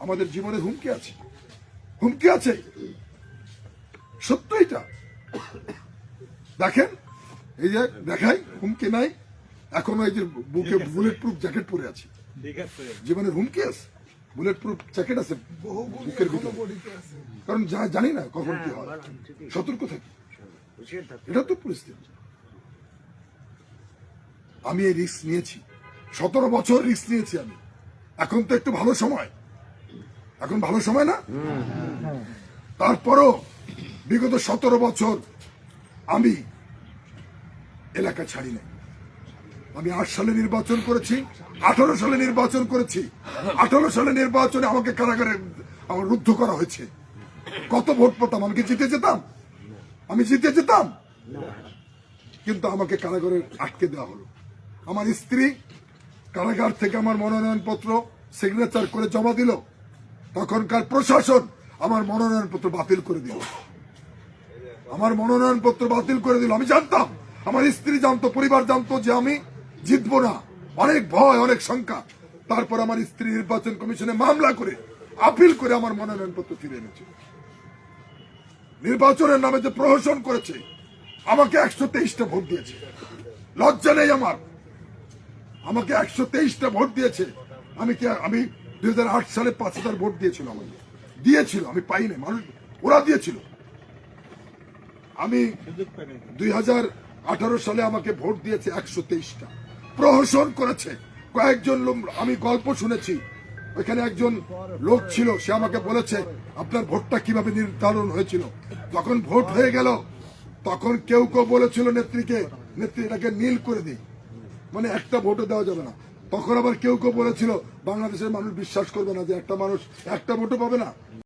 আমাদের জীবনের হুমকি আছে, হুমকি আছে, সত্য এটা। দেখেন, এই যে দেখাই, হুমকি নাই, এখনো এই যে বুকে বুলেট প্রুফ জ্যাকেট পরে আছি, জীবনের হুমকি আছে, বুলেট প্রুফ জ্যাকেট আছে বুকের ভিতরে, কারণ জানি না কখন কি হয়, সতর্ক থাকি, এটা তো পরিস্থিতি। আমি এই রিস্ক নিয়েছি, 17 বছর রিস্ক নিয়েছি আমি। এখন তো একটু ভালো সময়, এখন ভালো সময় না? তারপরও বিগত 17 বছর আমি এলাকা ছাড়ি নাই। আমি 8 সালে নির্বাচন করেছি, 18 সালে নির্বাচন করেছি। 18 সালে নির্বাচনে আমাকে কারাগারে আমার রুদ্ধ করা হয়েছে। কত ভোট পেতাম, আমি কি জিতে যেতাম? আমি জিতে যেতাম, কিন্তু আমাকে কারাগারে আটকে দেওয়া হলো। আমার স্ত্রী কারাগার থেকে আমার মনোনয়ন পত্র সিগনেচার করে জমা দিল, তখনকার প্রশাসন আমার মনোনয়ন পত্র বাতিল করে দিল, আমার মনোনয়ন পত্র বাতিল করে দিল। আমি জানতাম, আমার স্ত্রী জানতো, পরিবার জানতো যে আমি জিতবো না, অনেক ভয়, অনেক শঙ্কা। তারপর আমার স্ত্রী নির্বাচন কমিশনে মামলা করে আপিল করে আমার মনোনয়ন পত্র ফিরে এনেছে। নির্বাচনের নামে যে প্রহসন করেছে, আমাকে 123টা ভোট দিয়েছে, লজ্জা নেই আমার, আমাকে 123টা ভোট দিয়েছে। আমি 2008 সালে 5000 ভোট দিয়েছিল, আমাকে দিয়েছিল, আমি পাই নাই, মানুষ ওরা দিয়েছিল। আমি 2018 সালে আমাকে ভোট দিয়েছে 123টা। প্রহসন করেছে কয়েকজন লোক, আমি গল্প শুনেছি, ওইখানে একজন লোক ছিল, সে আমাকে বলেছে আপনার ভোটটা কিভাবে নির্ধারণ হয়েছিল। যখন ভোট হয়ে গেল, তখন কেউ কেউ বলেছিল নেত্রীকে, নেত্রী এটাকে নীল করে দিই, মানে একটা ভোটও দেওয়া যাবে না। তখন আবার কেউ কেউ বলেছিল বাংলাদেশের মানুষ বিশ্বাস করবে না যে একটা মানুষ একটা ভোটও পাবে না।